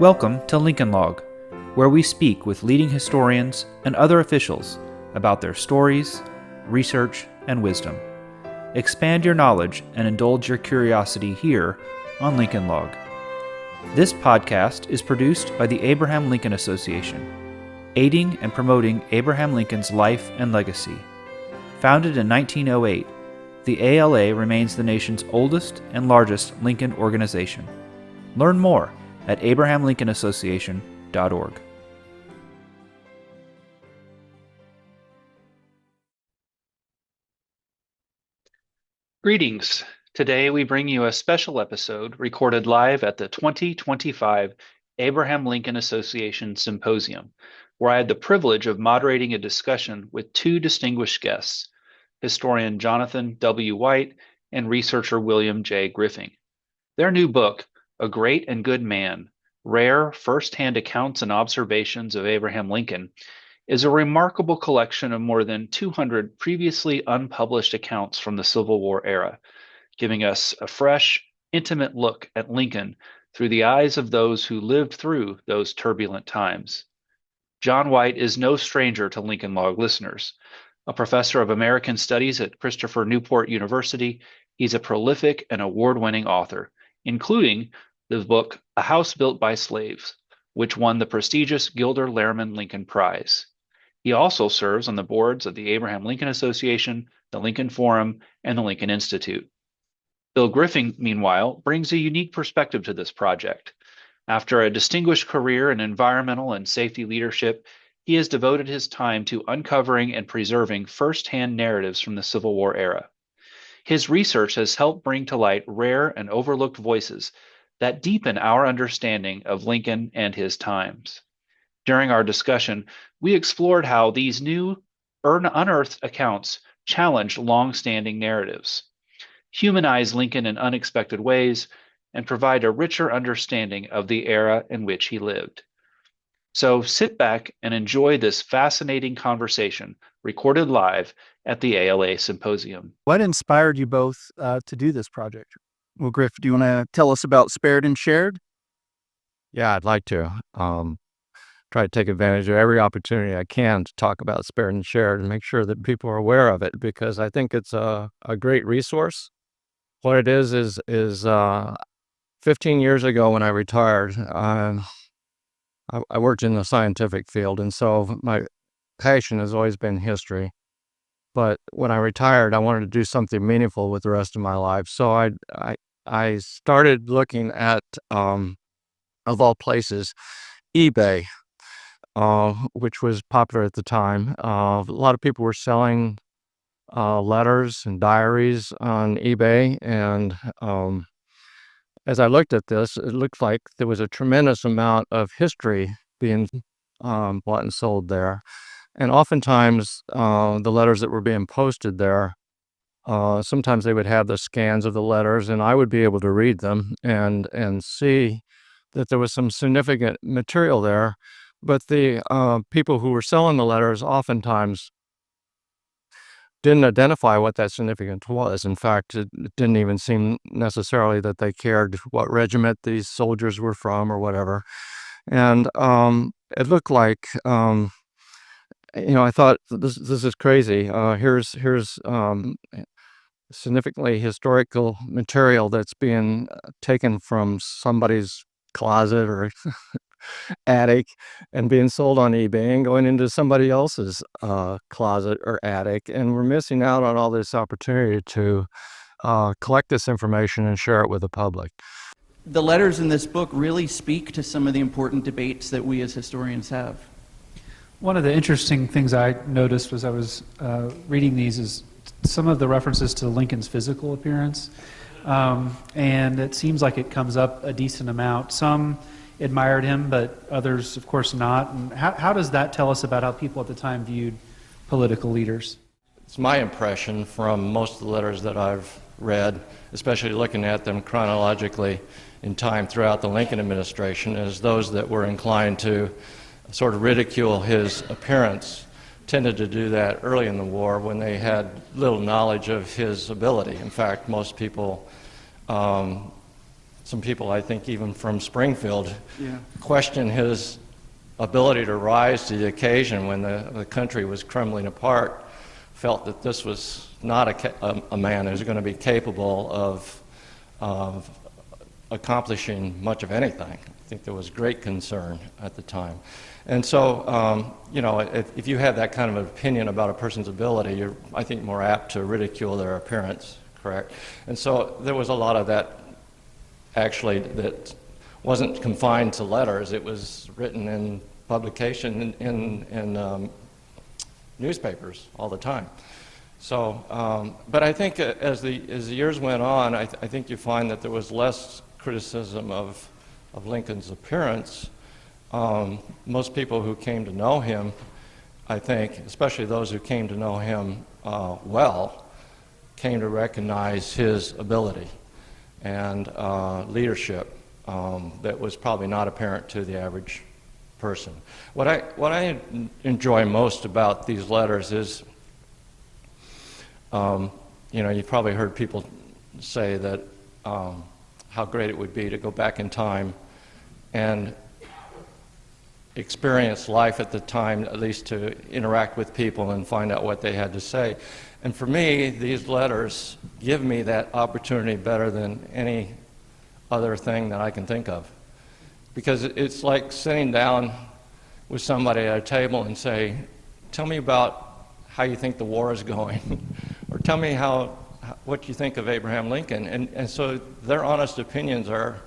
Welcome to Lincoln Log, where we speak with leading historians and other officials about their stories, research, and wisdom. Expand your knowledge and indulge your curiosity here on Lincoln Log. This podcast is produced by the Abraham Lincoln Association, aiding and promoting Abraham Lincoln's life and legacy. Founded in 1908, the ALA remains the nation's oldest and largest Lincoln organization. Learn more at abrahamlincolnassociation.org. Greetings. Today we bring you a special episode recorded live at the 2025 Abraham Lincoln Association Symposium, where I had the privilege of moderating a discussion with two distinguished guests, historian Jonathan W. White and researcher William J. Griffing. Their new book, A Great and Good Man, Rare First-Hand Accounts and Observations of Abraham Lincoln, is a remarkable collection of more than 200 previously unpublished accounts from the Civil War era, giving us a fresh, intimate look at Lincoln through the eyes of those who lived through those turbulent times. John White is no stranger to Lincoln Log listeners. A professor of American Studies at Christopher Newport University, he's a prolific and award-winning author, including the book A House Built by Slaves, which won the prestigious Gilder Lehrman Lincoln Prize. He also serves on the boards of the Abraham Lincoln Association, the Lincoln Forum, and the Lincoln Institute. Bill Griffing, meanwhile, brings a unique perspective to this project. After a distinguished career in environmental and safety leadership, he has devoted his time to uncovering and preserving first-hand narratives from the Civil War era. His research has helped bring to light rare and overlooked voices that deepen our understanding of Lincoln and his times. During our discussion, we explored how these new, unearthed accounts challenged long-standing narratives, humanize Lincoln in unexpected ways, and provide a richer understanding of the era in which he lived. So sit back and enjoy this fascinating conversation recorded live at the ALA Symposium. What inspired you both to do this project? Well, Griff, do you want to tell us about Spared and Shared? Yeah, I'd like to try to take advantage of every opportunity I can to talk about Spared and Shared and make sure that people are aware of it, because I think it's a great resource. What it is 15 years ago when I retired, I worked in the scientific field, and so my passion has always been history. But when I retired, I wanted to do something meaningful with the rest of my life. So I started looking at, of all places, eBay, which was popular at the time. A lot of people were selling letters and diaries on eBay, and as I looked at this, it looked like there was a tremendous amount of history being bought and sold there. And oftentimes, the letters that were being posted there, sometimes they would have the scans of the letters, and I would be able to read them and see that there was some significant material there. But the people who were selling the letters oftentimes didn't identify what that significance was. In fact, it didn't even seem necessarily that they cared what regiment these soldiers were from or whatever. And it looked like, I thought, this is crazy. Here's significantly historical material that's being taken from somebody's closet or attic and being sold on eBay and going into somebody else's closet or attic, and we're missing out on all this opportunity to collect this information and share it with the public. The letters in this book really speak to some of the important debates that we as historians have. One of the interesting things I noticed was I was reading these is some of the references to Lincoln's physical appearance, and it seems like it comes up a decent amount. Some admired him, but others, of course, not. And how does that tell us about how people at the time viewed political leaders? It's my impression from most of the letters that I've read, especially looking at them chronologically in time throughout the Lincoln administration, is those that were inclined to sort of ridicule his appearance tended to do that early in the war when they had little knowledge of his ability. In fact, most people, some some people, I think even from Springfield, Yeah. question his ability to rise to the occasion when the country was crumbling apart, felt that this was not a man who was going to be capable of accomplishing much of anything. I think there was great concern at the time. And so, you know, if you have that kind of an opinion about a person's ability, you're, I think, more apt to ridicule their appearance, correct? And so there was a lot of that, actually, that wasn't confined to letters. It was written in publication in newspapers all the time. So, but I think as the years went on, I think you find that there was less criticism of Lincoln's appearance. Most people who came to know him, I think, especially those who came to know him well, came to recognize his ability and leadership that was probably not apparent to the average person. What I enjoy most about these letters is, you know, you've probably heard people say that how great it would be to go back in time and experience life at the time, at least to interact with people and find out what they had to say. And for me, these letters give me that opportunity better than any other thing that I can think of. Because it's like sitting down with somebody at a table and say, tell me about how you think the war is going, or tell me what you think of Abraham Lincoln. And so their honest opinions are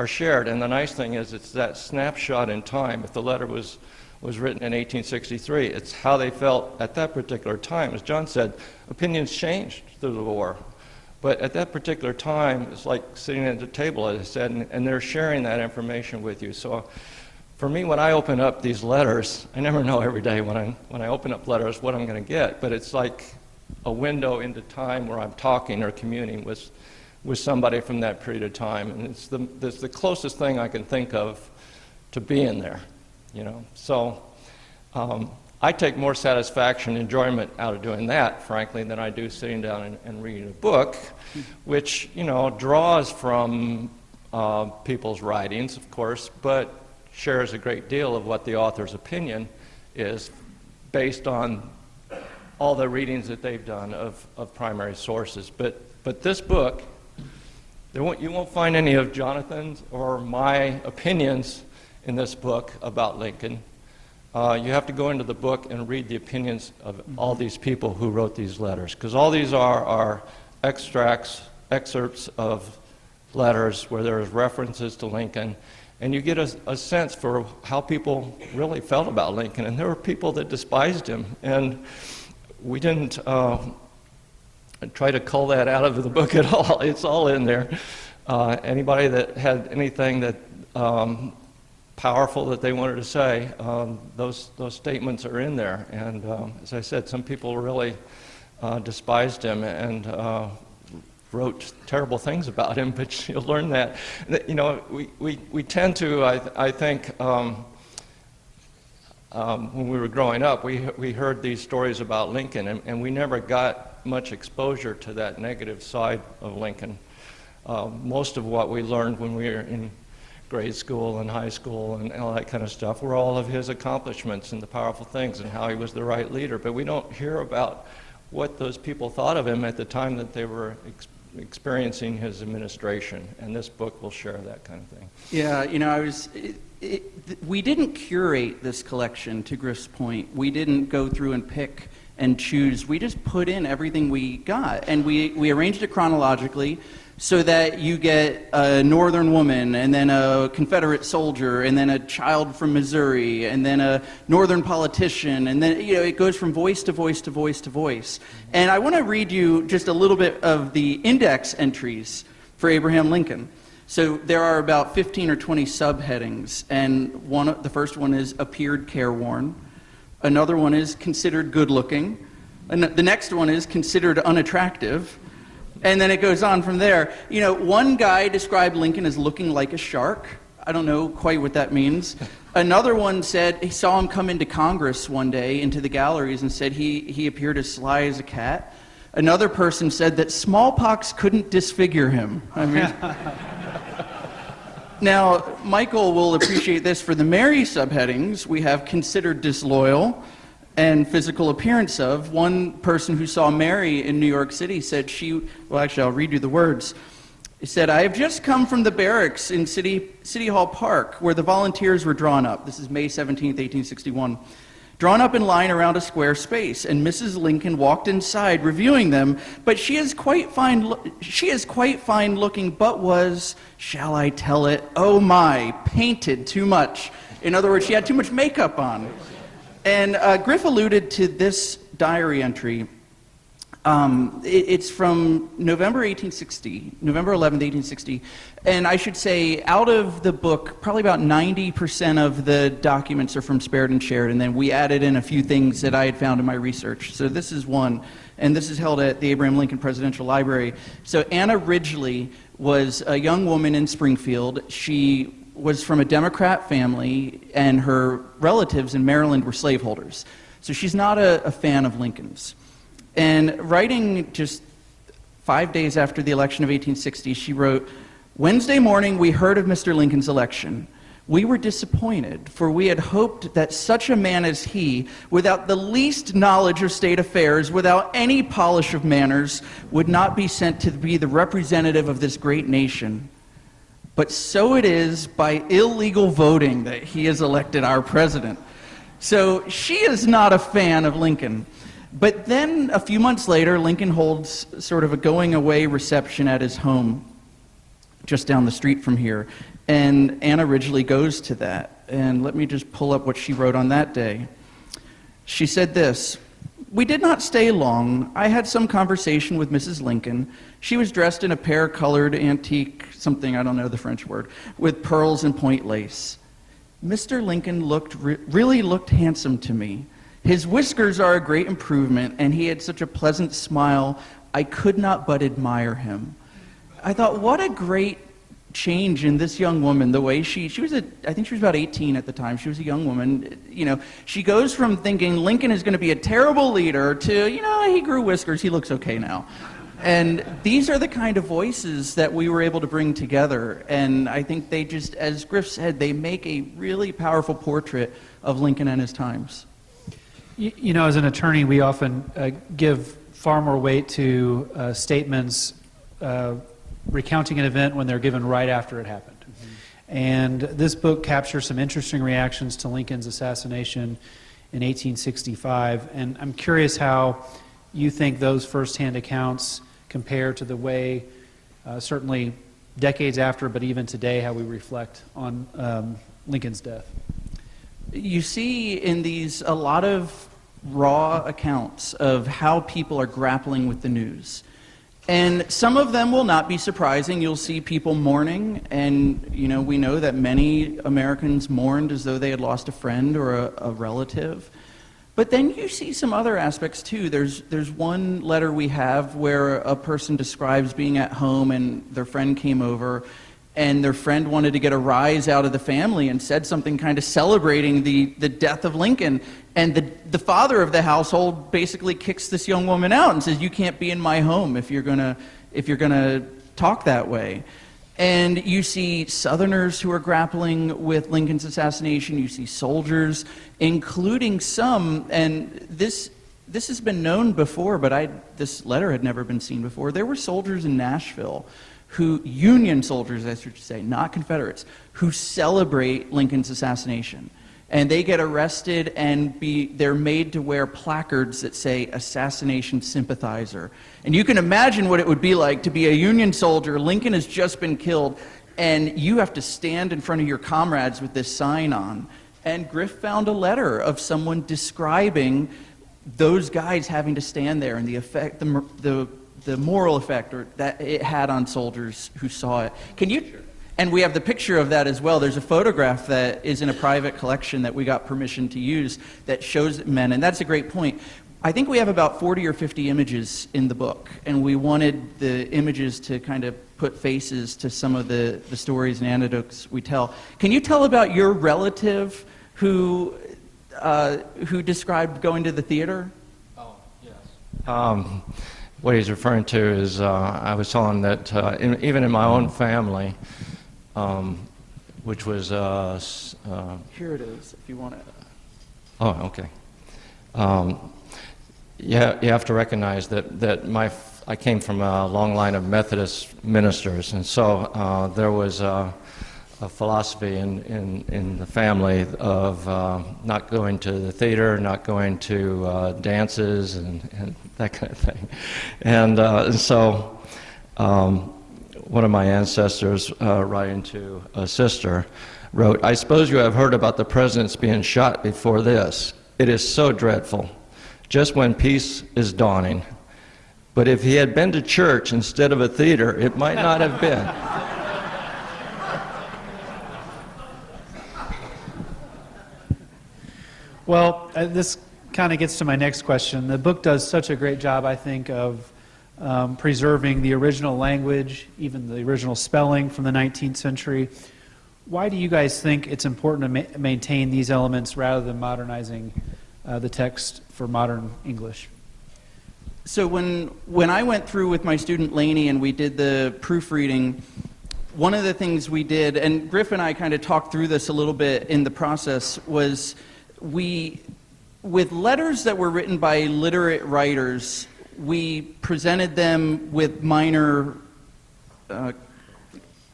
shared. And the nice thing is it's that snapshot in time. If the letter was written in 1863, it's how they felt at that particular time. As John said, opinions changed through the war. But at that particular time, it's like sitting at the table, as I said, and they're sharing that information with you. So for me, when I open up these letters, I never know every day when I open up letters what I'm going to get, but it's like a window into time where I'm talking or communing with somebody from that period of time. And it's the closest thing I can think of to being there, you know. So I take more satisfaction, enjoyment out of doing that, frankly, than I do sitting down and reading a book, which, you know, draws from people's writings, of course, but shares a great deal of what the author's opinion is based on all the readings that they've done of primary sources. But this book, you won't find any of Jonathan's or my opinions in this book about Lincoln. You have to go into the book and read the opinions of all these people who wrote these letters, because all these are excerpts of letters where there's references to Lincoln, and you get a sense for how people really felt about Lincoln. And there were people that despised him, and we didn't try to cull that out of the book at all. It's all in there. Anybody that had anything that powerful that they wanted to say, those statements are in there. And as I said, some people really despised him and wrote terrible things about him, but you'll learn that. You know, we tend to, I think, when we were growing up, we heard these stories about Lincoln, and we never got much exposure to that negative side of Lincoln. Most of what we learned when we were in grade school and high school and all that kind of stuff were all of his accomplishments and the powerful things and how he was the right leader. But we don't hear about what those people thought of him at the time that they were experiencing his administration, and this book will share that kind of thing. Yeah, you know, we didn't curate this collection, to Griff's point. We didn't go through and pick and choose. We just put in everything we got, and we arranged it chronologically so that you get a Northern woman, and then a Confederate soldier, and then a child from Missouri, and then a Northern politician, and then, you know, it goes from voice to voice to voice to voice. And I want to read you just a little bit of the index entries for Abraham Lincoln. So there are about 15 or 20 subheadings, and the first one is appeared careworn. Another one is considered good-looking. And the next one is considered unattractive. And then it goes on from there. You know, one guy described Lincoln as looking like a shark. I don't know quite what that means. Another one said he saw him come into Congress one day, into the galleries, and said he appeared as sly as a cat. Another person said that smallpox couldn't disfigure him. I mean, Now, Michael will appreciate this. For the Mary subheadings, we have considered disloyal and physical appearance of. One person who saw Mary in New York City said well, actually, I'll read you the words. He said, "I have just come from the barracks in City Hall Park, where the volunteers were drawn up." This is May 17th, 1861. "Drawn up in line around a square space, and Mrs. Lincoln walked inside, reviewing them. But she is quite fine looking, but was, shall I tell it, oh my, painted too much." In other words, she had too much makeup on. And Griff alluded to this diary entry. It's from November 11th, 1860. And I should say, out of the book, probably about 90% of the documents are from Spared and Shared, and then we added in a few things that I had found in my research. So this is one, and this is held at the Abraham Lincoln Presidential Library. So Anna Ridgely was a young woman in Springfield. She was from a Democrat family, and her relatives in Maryland were slaveholders. So she's not a fan of Lincoln's. And writing just 5 days after the election of 1860, she wrote, "Wednesday morning we heard of Mr. Lincoln's election. We were disappointed, for we had hoped that such a man as he, without the least knowledge of state affairs, without any polish of manners, would not be sent to be the representative of this great nation. But so it is by illegal voting that he is elected our president." So she is not a fan of Lincoln. But then a few months later, Lincoln holds sort of a going away reception at his home just down the street from here. And Anna Ridgely goes to that. And let me just pull up what she wrote on that day. She said this: "We did not stay long. I had some conversation with Mrs. Lincoln. She was dressed in a pear-colored antique something, I don't know the French word, with pearls and point lace. Mr. Lincoln really looked handsome to me. His whiskers are a great improvement, and he had such a pleasant smile, I could not but admire him." I thought, what a great change in this young woman, the way she was I think she was about 18 at the time. She was a young woman. You know, she goes from thinking Lincoln is going to be a terrible leader to, you know, he grew whiskers, he looks okay now. And these are the kind of voices that we were able to bring together. And I think they just, as Griff said, they make a really powerful portrait of Lincoln and his times. You know, as an attorney, we often give far more weight to statements recounting an event when they're given right after it happened. Mm-hmm. And this book captures some interesting reactions to Lincoln's assassination in 1865. And I'm curious how you think those firsthand accounts compare to the way, certainly decades after, but even today, how we reflect on Lincoln's death. You see in these a lot of raw accounts of how people are grappling with the news. And some of them will not be surprising. You'll see people mourning, and you know, we know that many Americans mourned as though they had lost a friend or a relative. But then you see some other aspects too. There's one letter we have where a person describes being at home and their friend came over, and their friend wanted to get a rise out of the family and said something kind of celebrating the death of Lincoln. And the father of the household basically kicks this young woman out and says, "You can't be in my home if you're gonna talk that way." And you see Southerners who are grappling with Lincoln's assassination. You see soldiers, including some, and this has been known before, but this letter had never been seen before. There were soldiers in Nashville Union soldiers, I should say, not Confederates, who celebrate Lincoln's assassination. And they get arrested and they're made to wear placards that say "Assassination Sympathizer." And you can imagine what it would be like to be a Union soldier. Lincoln has just been killed, and you have to stand in front of your comrades with this sign on. And Griff found a letter of someone describing those guys having to stand there and the effect, the moral effect that it had on soldiers who saw it. Can you? And we have the picture of that as well. There's a photograph that is in a private collection that we got permission to use that shows men, and that's a great point. I think we have about 40 or 50 images in the book, and we wanted the images to kind of put faces to some of the stories and anecdotes we tell. Can you tell about your relative who described going to the theater? Oh, yes. What he's referring to is, I was telling that even in my own family, which was Here it is, if you want it. oh, okay. Yeah, you have to recognize that I came from a long line of Methodist ministers, and so there was a philosophy in the family of not going to the theater, not going to dances, and that kind of thing. And so one of my ancestors, writing to a sister, wrote, "I suppose you have heard about the presidents being shot before this. It is so dreadful, just when peace is dawning. But if he had been to church instead of a theater, it might not have been." Well, this kind of gets to my next question. The book does such a great job, I think, of preserving the original language, even the original spelling from the 19th century. Why do you guys think it's important to maintain these elements rather than modernizing the text for modern English? So when I went through with my student Lainey and we did the proofreading, one of the things we did, and Griff and I kind of talked through this a little bit in the process, was with letters that were written by literate writers, we presented them with minor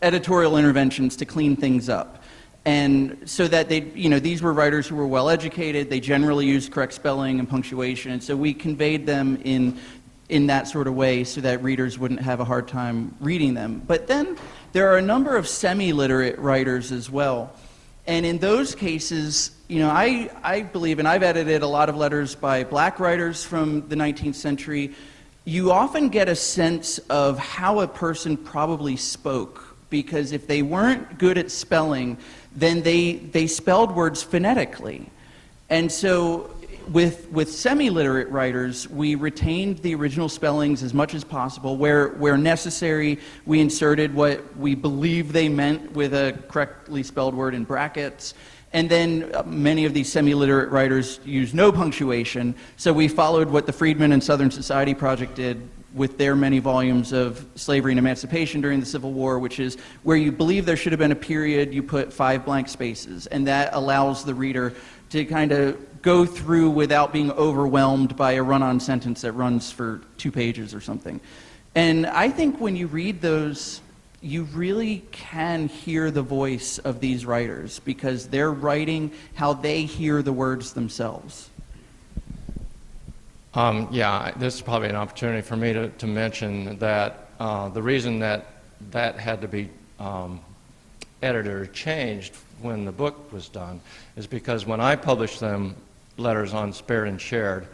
editorial interventions to clean things up. And so that these were writers who were well educated, they generally used correct spelling and punctuation, and so we conveyed them in that sort of way so that readers wouldn't have a hard time reading them. But then there are a number of semi-literate writers as well. And in those cases, I believe, and I've edited a lot of letters by black writers from the 19th century, you often get a sense of how a person probably spoke, because if they weren't good at spelling, then they spelled words phonetically. And so with semi-literate writers, we retained the original spellings as much as possible. Where necessary, we inserted what we believe they meant with a correctly spelled word in brackets. And then many of these semi-literate writers use no punctuation, so we followed what the Freedmen and Southern Society Project did with their many volumes of slavery and emancipation during the Civil War, which is where you believe there should have been a period, you put 5 blank spaces, and that allows the reader to kind of go through without being overwhelmed by a run-on sentence that runs for 2 pages or something. And I think when you read those, you really can hear the voice of these writers, because they're writing how they hear the words themselves. Yeah, this is probably an opportunity for me to mention that the reason that had to be edited or changed when the book was done is because when I publish them, letters on Spared and Shared,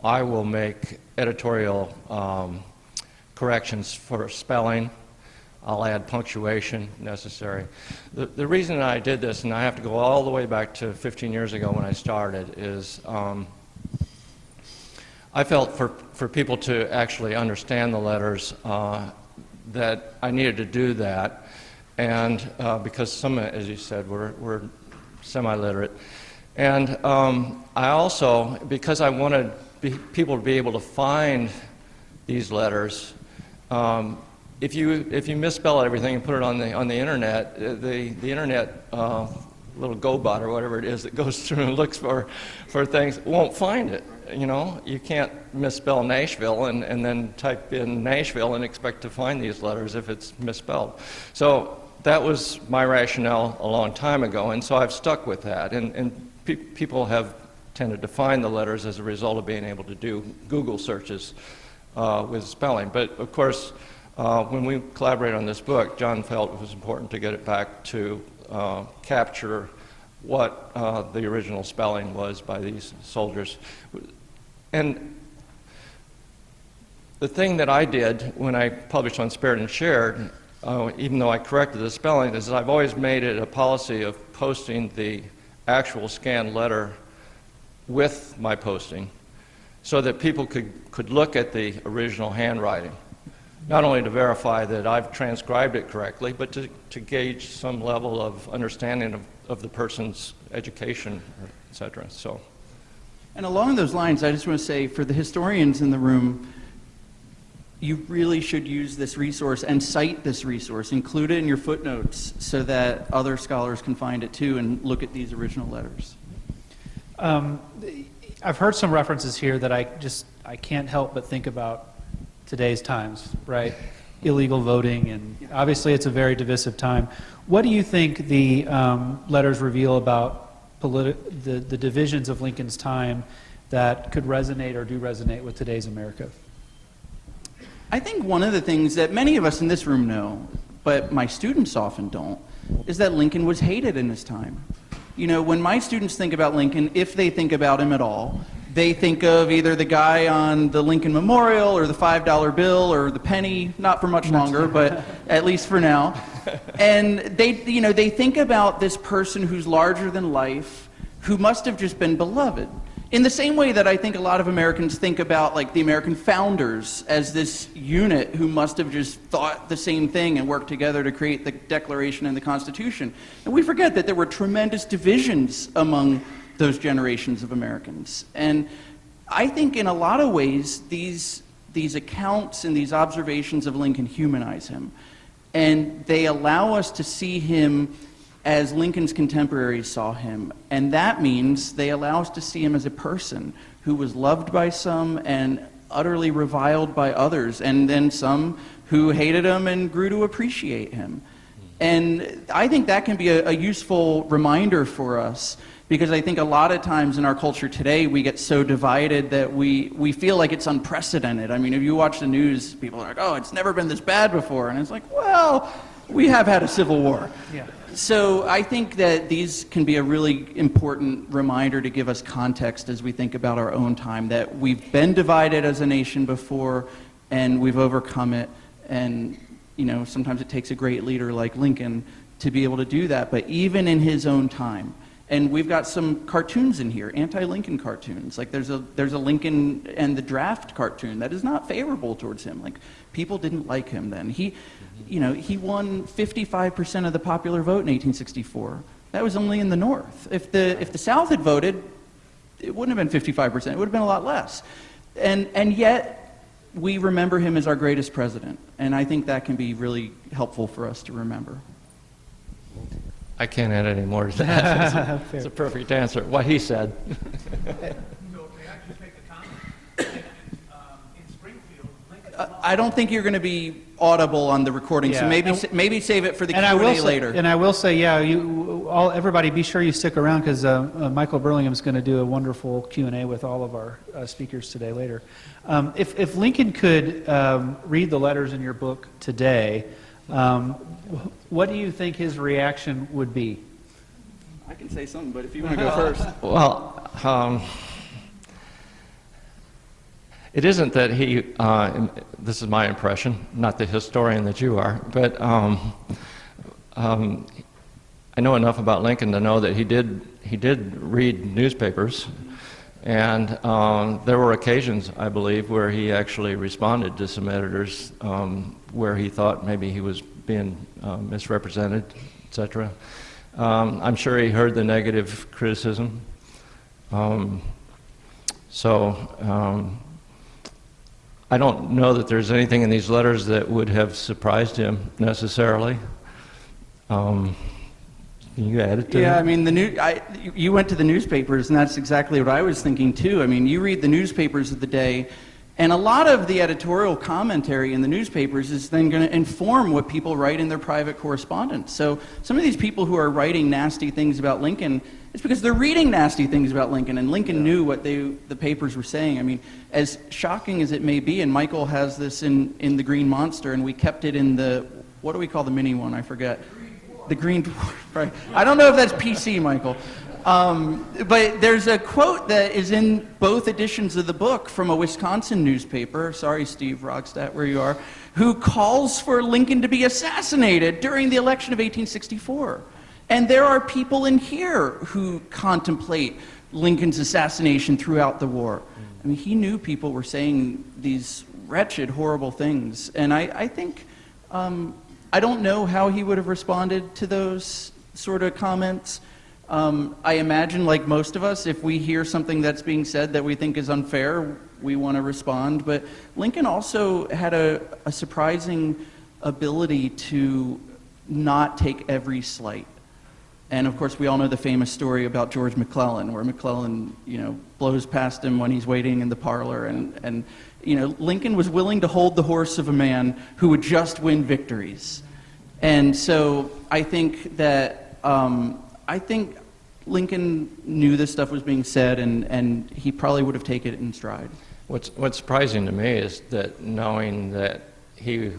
I will make editorial corrections for spelling. I'll add punctuation necessary. The reason I did this, and I have to go all the way back to 15 years ago when I started, is I felt for people to actually understand the letters that I needed to do that, and because some, as you said, were semi-literate. And I also, because I wanted people to be able to find these letters, if you misspell everything and put it on the internet, the internet little GoBot or whatever it is that goes through and looks for things won't find it. You can't misspell Nashville and then type in Nashville and expect to find these letters if it's misspelled. So that was my rationale a long time ago, and so I've stuck with that. And people have tended to find the letters as a result of being able to do Google searches with spelling. But of course, when we collaborated on this book, John felt it was important to get it back to capture what the original spelling was by these soldiers. And the thing that I did when I published on Spared and Shared, even though I corrected the spelling, is I've always made it a policy of posting the actual scanned letter with my posting so that people could look at the original handwriting, not only to verify that I've transcribed it correctly, but to gauge some level of understanding of the person's education, et cetera. So. And along those lines, I just want to say, for the historians in the room, you really should use this resource and cite this resource. Include it in your footnotes so that other scholars can find it too and look at these original letters. I've heard some references here that I can't help but think about today's times, right? Illegal voting, and obviously it's a very divisive time. What do you think the letters reveal about the divisions of Lincoln's time that could resonate or do resonate with today's America? I think one of the things that many of us in this room know, but my students often don't, is that Lincoln was hated in his time. You know, when my students think about Lincoln, if they think about him at all, they think of either the guy on the Lincoln Memorial or the $5 bill or the penny, not for much longer, but at least for now. And they think about this person who's larger than life, who must have just been beloved. In the same way that I think a lot of Americans think about like the American founders as this unit who must have just thought the same thing and worked together to create the Declaration and the Constitution. And we forget that there were tremendous divisions among those generations of Americans. And I think in a lot of ways, these accounts and these observations of Lincoln humanize him. And they allow us to see him as Lincoln's contemporaries saw him. And that means they allow us to see him as a person who was loved by some and utterly reviled by others, and then some who hated him and grew to appreciate him. And I think that can be a useful reminder for us, because I think a lot of times in our culture today, we get so divided that we feel like it's unprecedented. I mean, if you watch the news, people are like, oh, it's never been this bad before. And it's like, well, we have had a civil war. Yeah. So I think that these can be a really important reminder to give us context as we think about our own time, that we've been divided as a nation before and we've overcome it. And, you know, sometimes it takes a great leader like Lincoln to be able to do that, but even in his own time. And we've got some cartoons in here, anti-Lincoln cartoons. Like there's a Lincoln and the Draft cartoon that is not favorable towards him. Like people didn't like him then. He won 55% of the popular vote in 1864. That was only in the North. If the South had voted, it wouldn't have been 55%. It would have been a lot less. And yet we remember him as our greatest president. And I think that can be really helpful for us to remember. I can't add any more to that. It's a perfect answer. What he said. So may I just make a comment? In Springfield, Lincoln I don't think you're going to be audible on the recording, so Yeah. maybe save it for the And Q&A later. And I will say, yeah, everybody be sure you stick around, because Michael Burlingham is going to do a wonderful Q&A with all of our speakers today later. If Lincoln could read the letters in your book today, what do you think his reaction would be? I can say something, but if you want to go first. Well, it isn't that he, this is my impression, not the historian that you are, but I know enough about Lincoln to know that he did read newspapers, and there were occasions, I believe, where he actually responded to some editors where he thought maybe he was being misrepresented, etc. I'm sure he heard the negative criticism. I don't know that there's anything in these letters that would have surprised him necessarily. Can you add it to Yeah, that? I mean, you went to the newspapers, and that's exactly what I was thinking too. I mean, you read the newspapers of the day, and a lot of the editorial commentary in the newspapers is then going to inform what people write in their private correspondence. So some of these people who are writing nasty things about Lincoln, it's because they're reading nasty things about Lincoln, and Lincoln knew what the papers were saying. I mean, as shocking as it may be, and Michael has this in the Green Monster, and we kept it in the, what do we call the mini one? I forget. The Green Dwarf, right. I don't know if that's PC, Michael. But there's a quote that is in both editions of the book from a Wisconsin newspaper, sorry Steve Rogstadt, where you are, who calls for Lincoln to be assassinated during the election of 1864. And there are people in here who contemplate Lincoln's assassination throughout the war. I mean, he knew people were saying these wretched, horrible things. And I think, I don't know how he would have responded to those sort of comments. I imagine, like most of us, if we hear something that's being said that we think is unfair, we want to respond. But Lincoln also had a surprising ability to not take every slight. And of course, we all know the famous story about George McClellan, where McClellan, blows past him when he's waiting in the parlor. And Lincoln was willing to hold the horse of a man who would just win victories. And so I think that, Lincoln knew this stuff was being said, and he probably would have taken it in stride. What's surprising to me is that knowing that he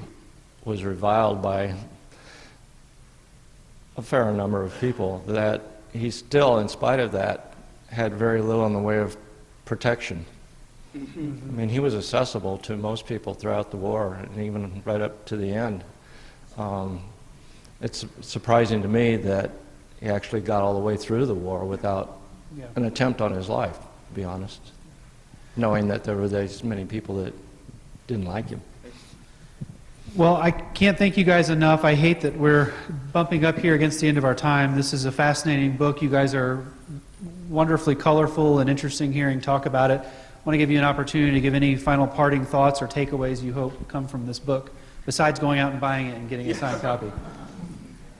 was reviled by a fair number of people, that he still, in spite of that, had very little in the way of protection. I mean, he was accessible to most people throughout the war, and even right up to the end. It's surprising to me that he actually got all the way through the war without an attempt on his life, to be honest, knowing that there were these many people that didn't like him. Well, I can't thank you guys enough. I hate that we're bumping up here against the end of our time. This is a fascinating book. You guys are wonderfully colorful and interesting hearing talk about it. I want to give you an opportunity to give any final parting thoughts or takeaways you hope come from this book, besides going out and buying it and getting a signed copy.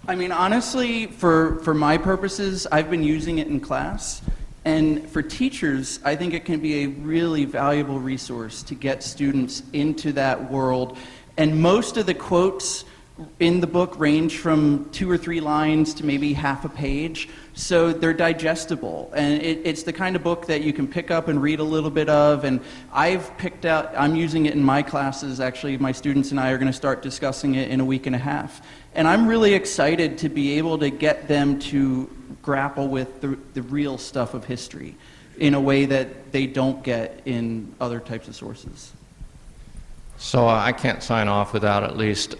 I mean, honestly, for my purposes, I've been using it in class. And for teachers, I think it can be a really valuable resource to get students into that world. And most of the quotes in the book range from 2 or 3 lines to maybe half a page, so they're digestible. And it's the kind of book that you can pick up and read a little bit of. And I'm using it in my classes. Actually, my students and I are going to start discussing it in a week and a half. And I'm really excited to be able to get them to grapple with the real stuff of history in a way that they don't get in other types of sources. So I can't sign off without at least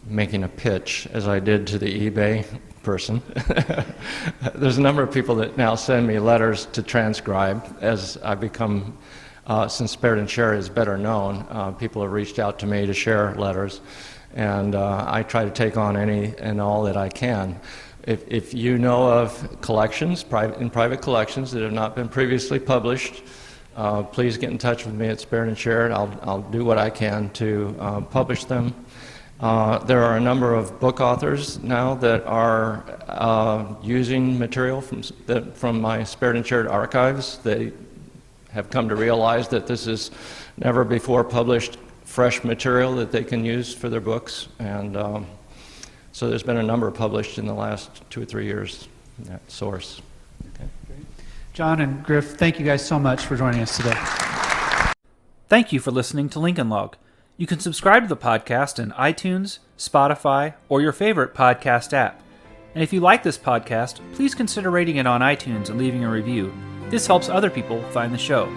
making a pitch, as I did to the eBay person. There's a number of people that now send me letters to transcribe as I become, since Spared and Shared is better known, people have reached out to me to share letters, and I try to take on any and all that I can. If you know of collections, private collections that have not been previously published, please get in touch with me at Spared and Shared. I'll do what I can to publish them. There are a number of book authors now that are using material from my Spared and Shared archives. They have come to realize that this is never before published fresh material that they can use for their books. And so there's been a number published in the last 2 or 3 years in that source. Okay. John and Griff, thank you guys so much for joining us today. Thank you for listening to Lincoln Log. You can subscribe to the podcast in iTunes, Spotify, or your favorite podcast app. And if you like this podcast, please consider rating it on iTunes and leaving a review. This helps other people find the show.